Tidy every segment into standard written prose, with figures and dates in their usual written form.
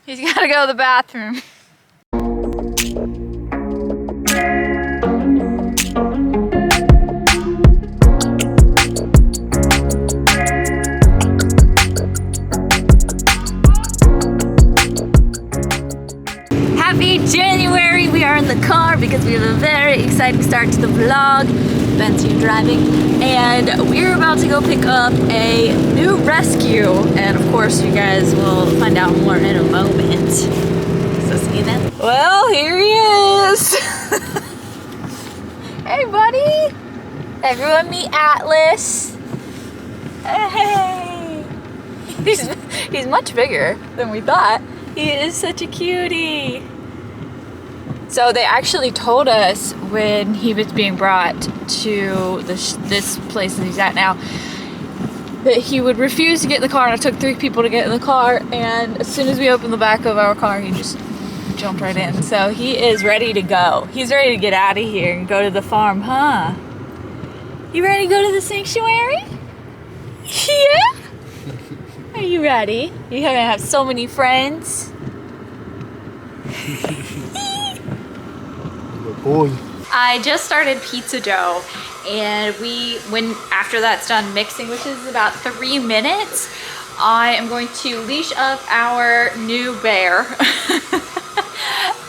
He's gotta go to the bathroom. Happy January! We are in the car because we have a very exciting start to the vlog. Ben's here driving, and we're about to go pick up a new rescue. And of course, you guys will find out more in a moment. So see you then. Well, here he is. Hey, buddy. Everyone meet Atlas. Hey. He's much bigger than we thought. He is such a cutie. So they actually told us when he was being brought to this place that he's at now that he would refuse to get in the car, and it took 3 people to get in the car, and as soon as we opened the back of our car, he just jumped right in. So he is ready to go. He's ready to get out of here and go to the farm, huh? You ready to go to the sanctuary? Yeah? Are you ready? You're gonna have so many friends. Boy. I just started pizza dough, and after that's done mixing, which is about 3 minutes, I am going to leash up our new bear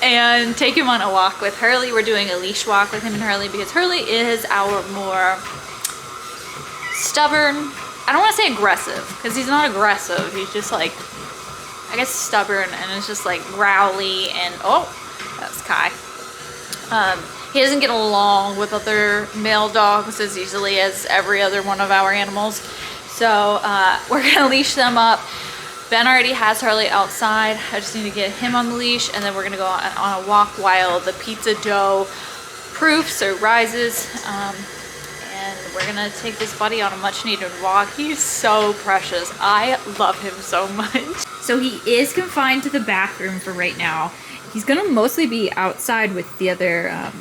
and take him on a walk with Hurley. We're doing a leash walk with him and Hurley because Hurley is our more stubborn, I don't want to say aggressive, because he's not aggressive, he's just like, I guess stubborn, and it's just like growly, and oh, that's Kai. He doesn't get along with other male dogs as easily as every other one of our animals. So we're gonna leash them up. Ben already has Hurley outside. I just need to get him on the leash, and then we're gonna go on a walk while the pizza dough proofs or rises. And we're gonna take this buddy on a much needed walk. He's so precious. I love him so much. So he is confined to the bathroom for right now. He's gonna mostly be outside with the other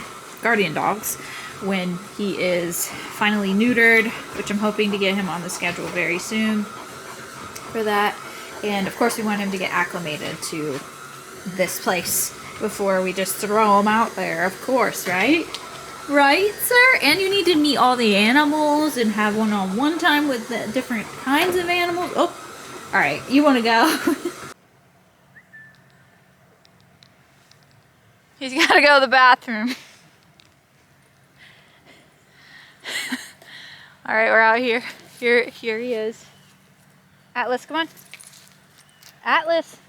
guardian dogs when he is finally neutered, which I'm hoping to get him on the schedule very soon for that. And of course we want him to get acclimated to this place before we just throw him out there, of course, right? Right, sir? And you need to meet all the animals and have one-on-one time with the different kinds of animals. Oh, all right, you wanna go? He's gotta go to the bathroom. All right, we're out here. Here he is. Atlas, come on. Atlas.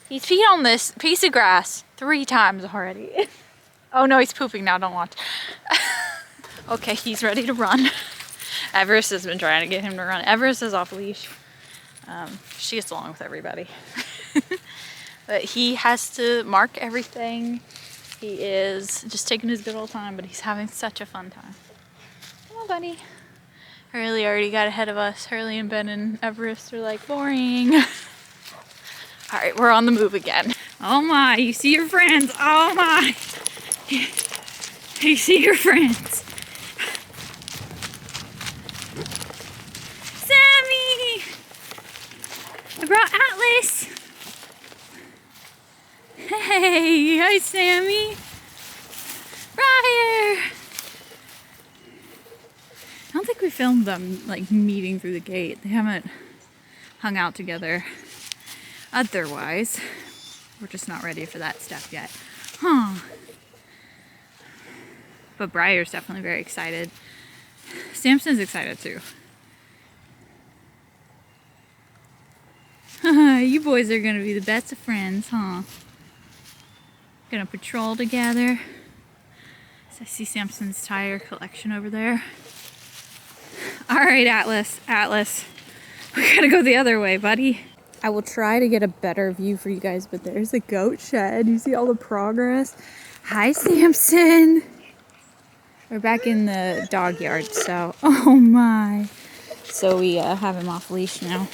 He's peed on this piece of grass 3 times already. Oh no, he's pooping now, don't watch. Okay, he's ready to run. Everest has been trying to get him to run. Everest is off leash. She gets along with everybody. But he has to mark everything. He is just taking his good old time, but he's having such a fun time. Come on, buddy. Hurley already got ahead of us. Hurley and Ben and Everest are like, boring. All right, we're on the move again. Oh my, you see your friends. Oh my. You see your friends. Sammy! I brought Atlas. Hey, hi Sammy. Briar. I don't think we filmed them like meeting through the gate. They haven't hung out together. Otherwise, we're just not ready for that step yet. Huh. But Briar's definitely very excited. Samson's excited too. You boys are gonna be the best of friends, huh? Gonna patrol together. So I see Samson's tire collection over there. All right, Atlas. We gotta go the other way, buddy. I will try to get a better view for you guys, but there's a goat shed. You see all the progress? Hi, Samson. We're back in the dog yard, so, oh my. So we have him off leash now.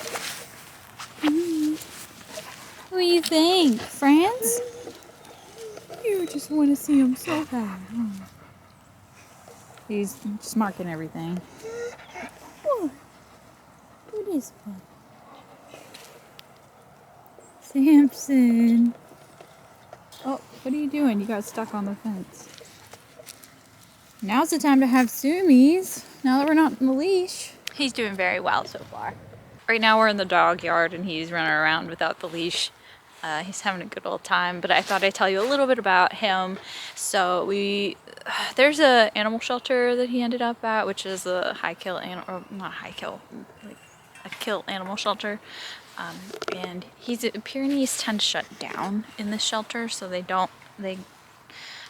What do you think, friends? You just want to see him so bad, huh? He's just marking everything. What? What is fun? Samson. Oh, what are you doing? You got stuck on the fence. Now's the time to have Sumies, now that we're not in the leash. He's doing very well so far. Right now we're in the dog yard and he's running around without the leash. He's having a good old time, but I thought I'd tell you a little bit about him. So there's a animal shelter that he ended up at, which is a high kill animal, or not high kill, like a kill animal shelter. And Pyrenees tend to shut down in this shelter, so I don't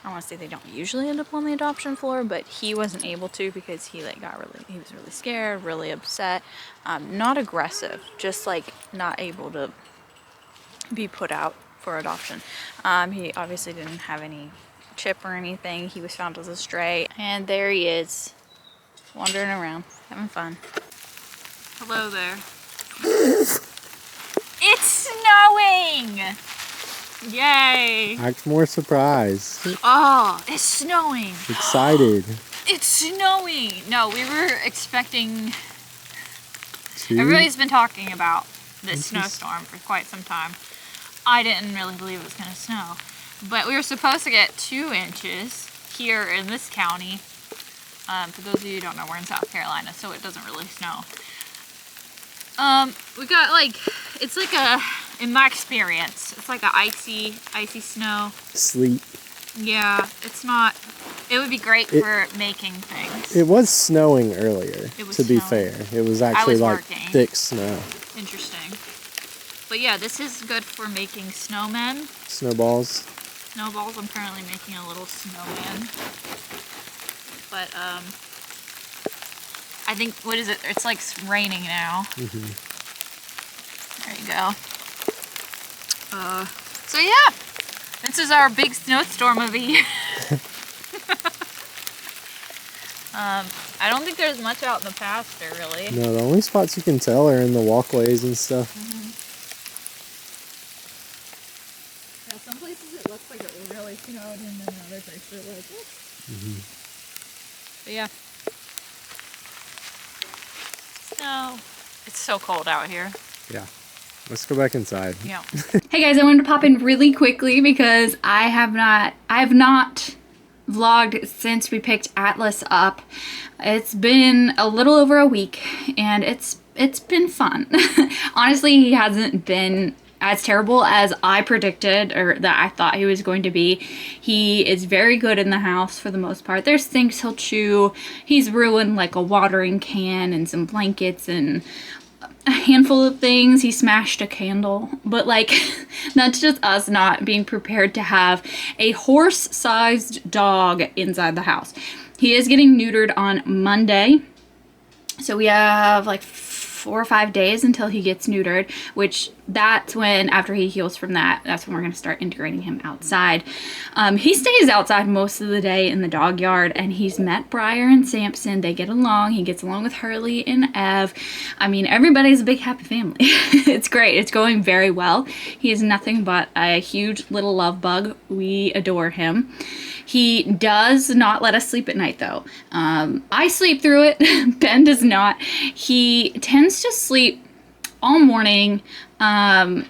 want to say they don't usually end up on the adoption floor, but he wasn't able to because he was really scared, really upset, not aggressive, just like not able to be put out for adoption. He obviously didn't have any chip or anything. He was found as a stray, and there he is, wandering around, having fun. Hello there. It's snowing! Yay! Act more surprised. Oh, it's snowing. Excited. It's snowing. No, we were expecting... Two? Everybody's been talking about this snowstorm for quite some time. I didn't really believe it was going to snow. But we were supposed to get 2 inches here in this county. For those of you who don't know, we're in South Carolina, so it doesn't really snow. We got it's like in my experience, it's like a icy snow. Sleet. Yeah, it's not, it would be great for making things. It was snowing earlier, to be fair. It was actually thick snow. Interesting. But yeah, this is good for making snowmen. Snowballs. Snowballs, I'm currently making a little snowman. But, I think, what is it? It's like raining now. Mm-hmm. There you go. So yeah, this is our big snowstorm of the year. I don't think there's much out in the pasture, really. No, the only spots you can tell are in the walkways and stuff. Mm-hmm. Yeah, some places it looks like it really snowed, and then other places are like, what? Mm-hmm. But yeah. Snow. It's so cold out here. Yeah. Let's go back inside. Yeah. Hey guys, I wanted to pop in really quickly because I have not vlogged since we picked Atlas up. It's been a little over a week and it's been fun. Honestly, he hasn't been as terrible as I predicted or that I thought he was going to be. He is very good in the house for the most part. There's things he'll chew. He's ruined like a watering can and some blankets and a handful of things. He smashed a candle, but like that's just us not being prepared to have a horse-sized dog inside the house. He is getting neutered on Monday, so we have like 4 or 5 days until he gets neutered, which that's when, after he heals from that, that's when we're going to start integrating him outside. He stays outside most of the day in the dog yard, and he's met Briar and Samson. They get along. He gets along with Hurley and Ev. I mean, everybody's a big happy family. It's great. It's going very well. He is nothing but a huge little love bug. We adore him. He does not let us sleep at night, though. I sleep through it. Ben does not. He tends to sleep all morning. I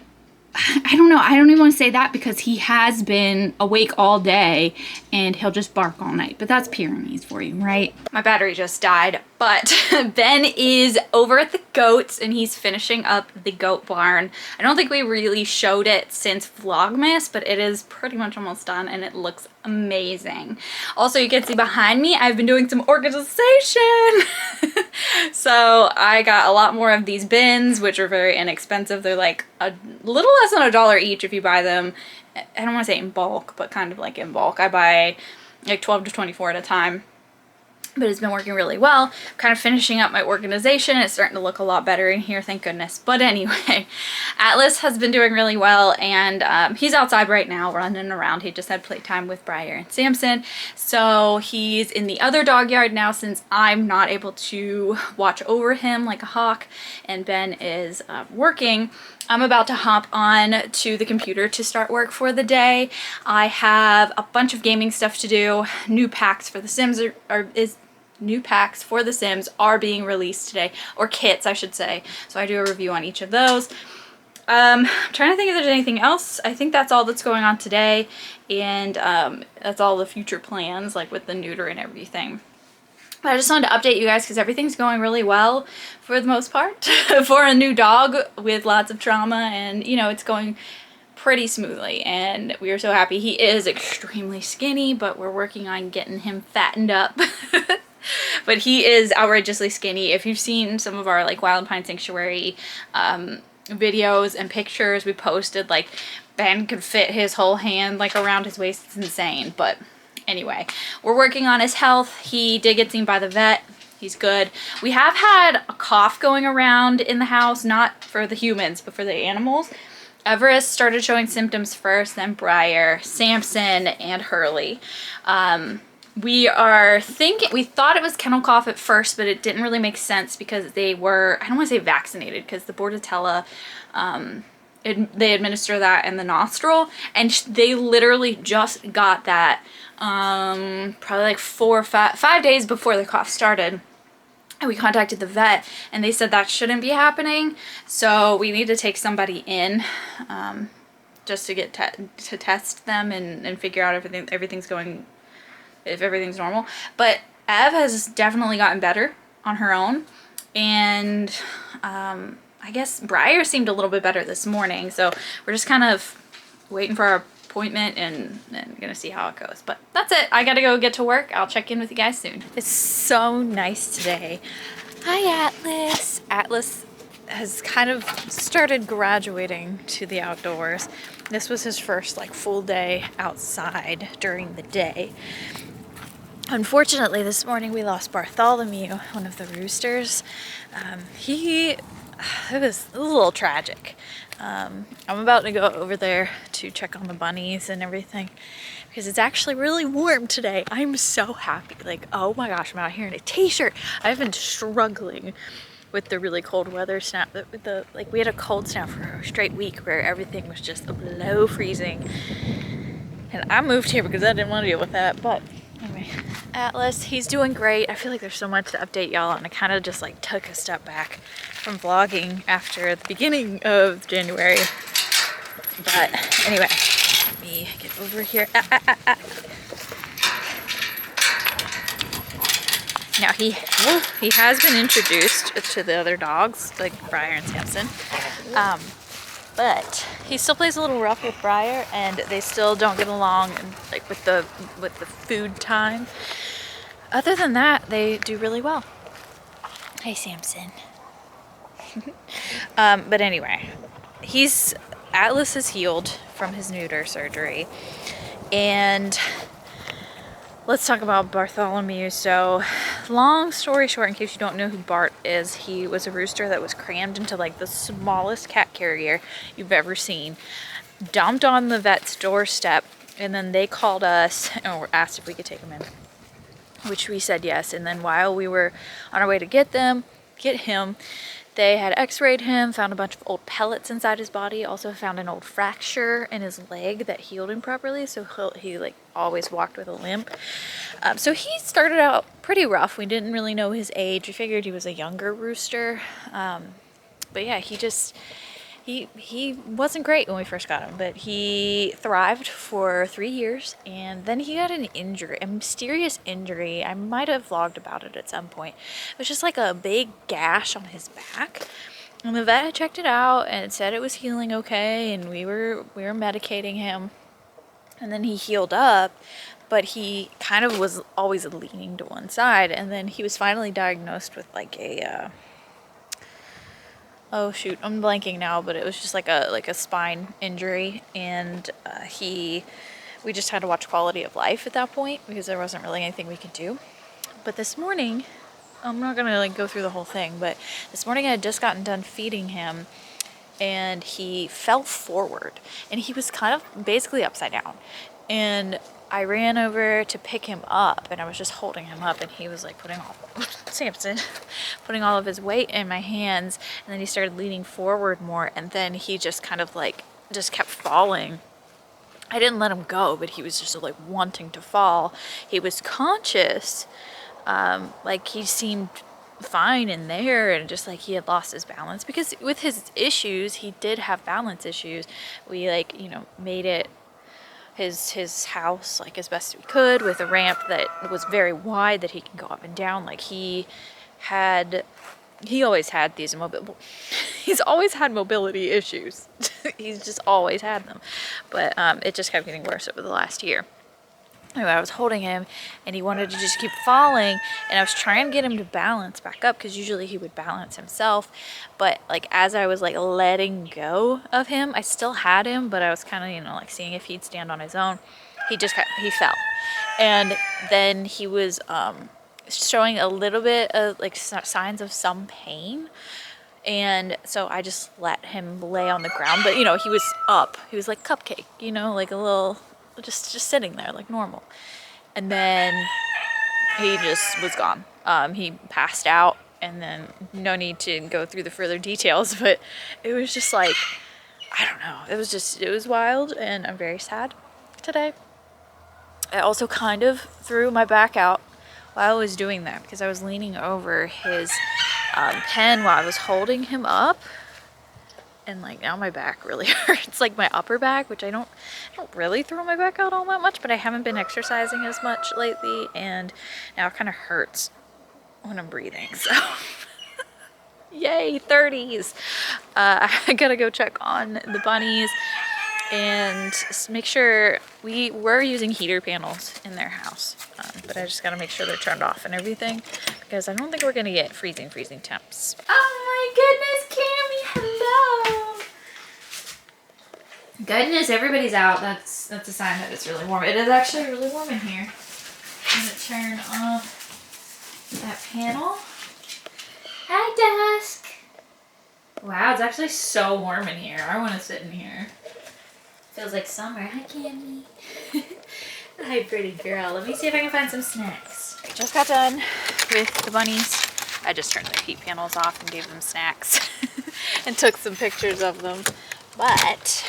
don't know. I don't even want to say that because he has been awake all day and he'll just bark all night. But that's Pyrenees for you, right? My battery just died, but Ben is over at the goats and he's finishing up the goat barn. I don't think we really showed it since Vlogmas, but it is pretty much almost done and it looks amazing. Also, you can see behind me, I've been doing some organization. So I got a lot more of these bins, which are very inexpensive. They're like a little less than $1 each if you buy them. I don't want to say in bulk, but kind of like in bulk. I buy like 12 to 24 at a time. But it's been working really well. I'm kind of finishing up my organization. It's starting to look a lot better in here, thank goodness. But anyway, Atlas has been doing really well, and he's outside right now running around. He just had playtime with Briar and Samson. So he's in the other dog yard now since I'm not able to watch over him like a hawk, and Ben is working. I'm about to hop on to the computer to start work for the day. I have a bunch of gaming stuff to do. New packs for The Sims new packs for The Sims are being released today, or kits I should say. So I do a review on each of those. I'm trying to think if there's anything else. I think that's all that's going on today, and that's all the future plans, like with the neuter and everything. But I just wanted to update you guys because everything's going really well for the most part for a new dog with lots of trauma, and you know, it's going pretty smoothly, and we are so happy. He is extremely skinny, but we're working on getting him fattened up. But he is outrageously skinny. If you've seen some of our like Wild Pine Sanctuary videos and pictures we posted, like Ben could fit his whole hand like around his waist. It's insane. But anyway, we're working on his health. He did get seen by the vet. He's good. We have had a cough going around in the house, not for the humans, but for the animals. Everest started showing symptoms first, then Briar, Samson, and Hurley. We thought it was kennel cough at first, but it didn't really make sense because they were, I don't want to say vaccinated, because the Bordetella, they administer that in the nostril, and they literally just got that probably like 5 days before the cough started. And we contacted the vet, and they said that shouldn't be happening, so we need to take somebody in just to get to test them and figure out if everything's normal. But Ev has definitely gotten better on her own, and I guess Briar seemed a little bit better this morning, so we're just kind of waiting for our appointment and gonna see how it goes. But that's it. I gotta go get to work. I'll check in with you guys soon. It's so nice today. Hi, Atlas. Atlas has kind of started graduating to the outdoors. This was his first like full day outside during the day. Unfortunately, this morning we lost Bartholomew, one of the roosters. It was a little tragic. I'm about to go over there to check on the bunnies and everything because it's actually really warm today. I'm so happy. Like, oh my gosh, I'm out here in a t-shirt. I've been struggling with the really cold weather snap. We had a cold snap for a straight week where everything was just below freezing. And I moved here because I didn't want to deal with that. But anyway, Atlas, he's doing great. I feel like there's so much to update y'all, and I kind of just like took a step back from vlogging after the beginning of January. But anyway, let me get over here. Now he has been introduced to the other dogs, like Briar and Samson. But he still plays a little rough with Briar, and they still don't get along, like with the food time. Other than that, they do really well. Hey, Samson. But anyway, Atlas is healed from his neuter surgery, and let's talk about Bartholomew. So, long story short, in case you don't know who Bart is, he was a rooster that was crammed into like the smallest cat carrier you've ever seen, dumped on the vet's doorstep, and then they called us and asked if we could take him in, which we said yes. And then while we were on our way to get him, they had x-rayed him, found a bunch of old pellets inside his body, also found an old fracture in his leg that healed improperly, so he like always walked with a limp. So he started out pretty rough. We didn't really know his age. We figured he was a younger rooster. But yeah, he wasn't great when we first got him, but he thrived for 3 years, and then he got an injury, a mysterious injury. I might have vlogged about it at some point. It was just like a big gash on his back, and the vet had checked it out and said it was healing okay, and we were medicating him, and then he healed up, but he kind of was always leaning to one side, and then he was finally diagnosed with like a oh shoot, I'm blanking now, but it was just like a spine injury, and we just had to watch quality of life at that point because there wasn't really anything we could do. But this morning, I'm not gonna like go through the whole thing, but this morning I had just gotten done feeding him, and he fell forward, and he was kind of basically upside down, and I ran over to pick him up, and I was just holding him up, and he was like putting all of his weight in my hands, and then he started leaning forward more, and then he just kind of like just kept falling. I didn't let him go, but he was just like wanting to fall. He was conscious, like he seemed fine in there, and just like he had lost his balance, because with his issues, he did have balance issues. We like, you know, made it his house like as best we could with a ramp that was very wide that he can go up and down. Like he always had these he's always had mobility issues. He's just always had them, but it just kept getting worse over the last year. Anyway, I was holding him and he wanted to just keep falling, and I was trying to get him to balance back up, because usually he would balance himself, but like as I was like letting go of him, I still had him, but I was kind of, you know, like seeing if he'd stand on his own. He fell, and then he was showing a little bit of like signs of some pain, and so I just let him lay on the ground. But you know, he was up, he was like cupcake, you know, like a little just sitting there like normal, and then he just was gone. He passed out, and then no need to go through the further details, but it was just like, I don't know, it was wild, and I'm very sad today. I also kind of threw my back out while I was doing that, because I was leaning over his pen while I was holding him up, and like now my back really hurts, like my upper back, which I don't really throw my back out all that much, but I haven't been exercising as much lately, and now it kind of hurts when I'm breathing. So yay, 30s. I gotta go check on the bunnies and make sure we were using heater panels in their house, but I just gotta make sure they're turned off and everything, because I don't think we're gonna get freezing temps. Oh my goodness, Cammy, hello. Goodness, everybody's out. That's a sign that it's really warm. It is actually really warm in here. I'm gonna turn off that panel. Hi, Dusk. Wow, it's actually so warm in here. I want to sit in here. Feels like summer. Hi, Cammy. Hi, pretty girl. Let me see if I can find some snacks. Just got done with the bunnies. I just turned their heat panels off and gave them snacks and took some pictures of them. But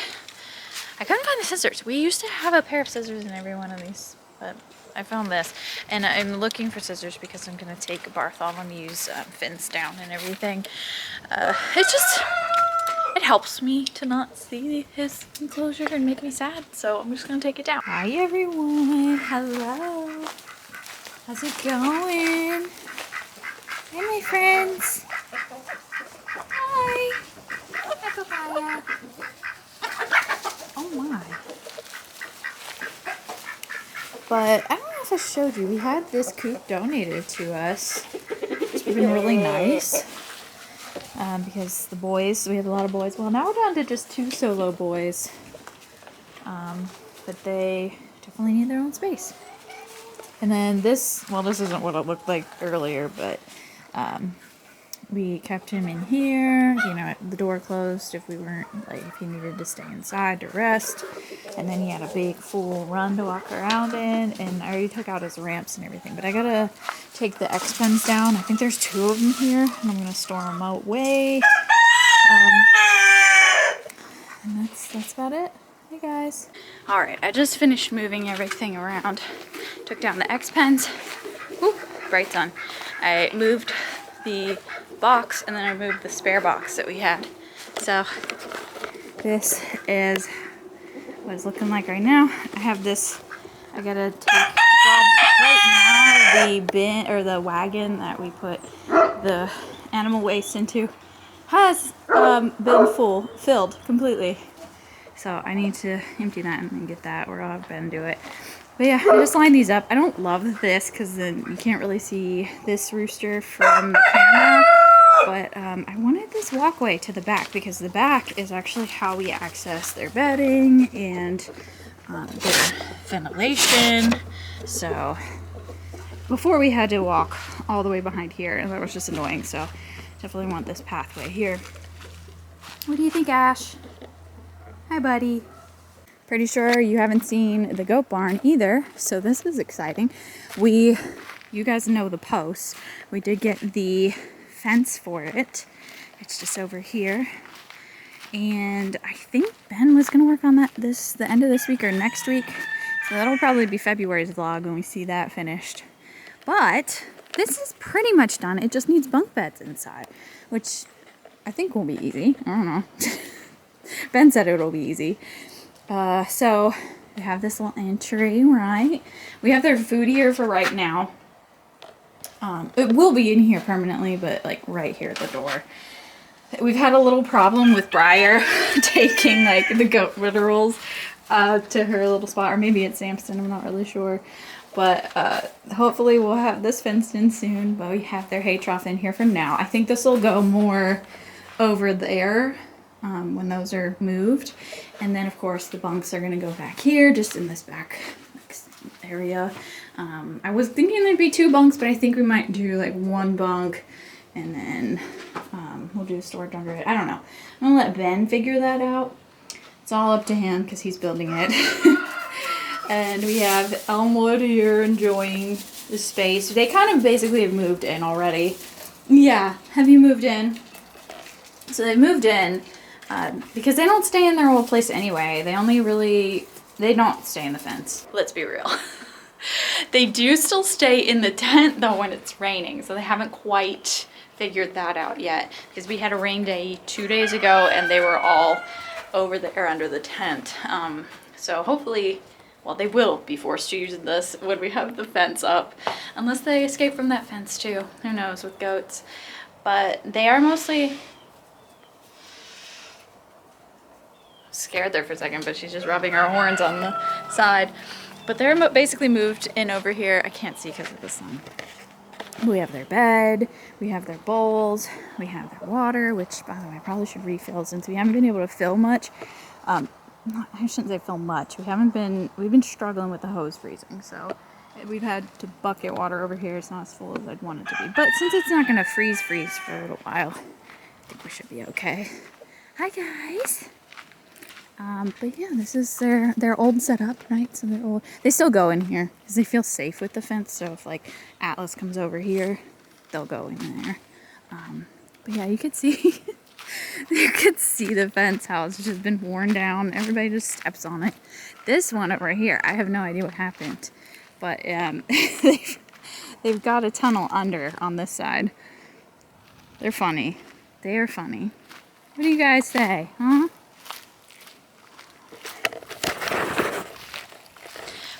I couldn't find the scissors. We used to have a pair of scissors in every one of these, but I found this. And I'm looking for scissors because I'm going to take Bartholomew's fins down and everything. It helps me to not see his enclosure and make me sad, so I'm just gonna take it down. Hi everyone, hello. How's it going? Hi my friends. Hi. Hi papaya. Oh my. But I don't know if I showed you, we had this coop donated to us. It's been really nice. Because the boys, we had a lot of boys. Well, now we're down to just 2 solo boys. But they definitely need their own space. And then this isn't what it looked like earlier, but we kept him in here, you know, the door closed if we weren't, like, if he needed to stay inside to rest. And then he had a big full run to walk around in, and I already took out his ramps and everything. But I gotta take the X-Pens down. I think there's 2 of them here, and I'm gonna store them away. And that's about it. Hey guys. Alright, I just finished moving everything around. Took down the X-Pens. Ooh, bright sun. I moved the box, and then I moved the spare box that we had. So this is what it's looking like right now. I have this, I gotta take, well, right now the bin, or the wagon that we put the animal waste into has been filled completely. So I need to empty that and then get that, or I'll have Ben do it. But yeah, I just lined these up. I don't love this because then you can't really see this rooster from the camera. But I wanted this walkway to the back because the back is actually how we access their bedding and their ventilation. So before we had to walk all the way behind here, and that was just annoying. So definitely want this pathway here. What do you think, Ash? Hi, buddy. Pretty sure you haven't seen the goat barn either, so this is exciting. You guys know the posts. We did get the fence for it. It's just over here. And I think Ben was gonna work on that the end of this week or next week. So that'll probably be February's vlog when we see that finished. But this is pretty much done. It just needs bunk beds inside, which I think will be easy. I don't know. Ben said it'll be easy. So we have this little entry, right? We have their food here for right now. It will be in here permanently, but like right here at the door. We've had a little problem with Briar taking like the goat literals to her little spot, or maybe it's Samson, I'm not really sure. But hopefully we'll have this fenced in soon, but we have their hay trough in here for now. I think this will go more over there when those are moved. And then of course the bunks are gonna go back here, just in this back area. I was thinking there'd be 2 bunks, but I think we might do like 1 bunk and then we'll do storage under it. I don't know. I'm gonna let Ben figure that out. It's all up to him because he's building it. And we have Elmwood here enjoying the space. They kind of basically have moved in already. Yeah, have you moved in? So they moved in because they don't stay in their old place anyway. They don't stay in the fence. Let's be real. They do still stay in the tent though when it's raining, so they haven't quite figured that out yet, because we had a rain day 2 days ago and they were all over there under the tent. So hopefully, well, they will be forced to use this when we have the fence up, unless they escape from that fence too. Who knows with goats. But they are mostly scared there for a second, but she's just rubbing her horns on the side. But they're basically moved in over here. I can't see because of the sun. We have their bed, we have their bowls, we have their water, which, by the way, I probably should refill since we haven't been able to fill much. I shouldn't say fill much. We've been struggling with the hose freezing, so we've had to bucket water over here. It's not as full as I'd want it to be. But since it's not going to freeze for a little while, I think we should be okay. Hi, guys. But yeah, this is their old setup, right? So they're old. They still go in here because they feel safe with the fence. So if like Atlas comes over here, they'll go in there. But yeah, you could see, you could see the fence how it's just been worn down. Everybody just steps on it. This one over here, I have no idea what happened, but they've got a tunnel under on this side. They're funny. They are funny. What do you guys say, huh?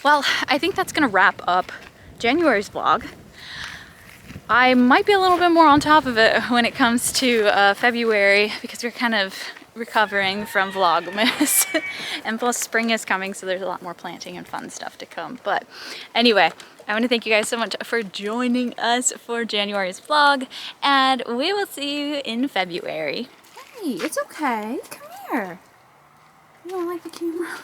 Well, I think that's gonna wrap up January's vlog. I might be a little bit more on top of it when it comes to February, because we're kind of recovering from Vlogmas. And plus spring is coming, so there's a lot more planting and fun stuff to come. But anyway, I want to thank you guys so much for joining us for January's vlog, and we will see you in February. Hey, it's okay. Come here. You don't like the camera?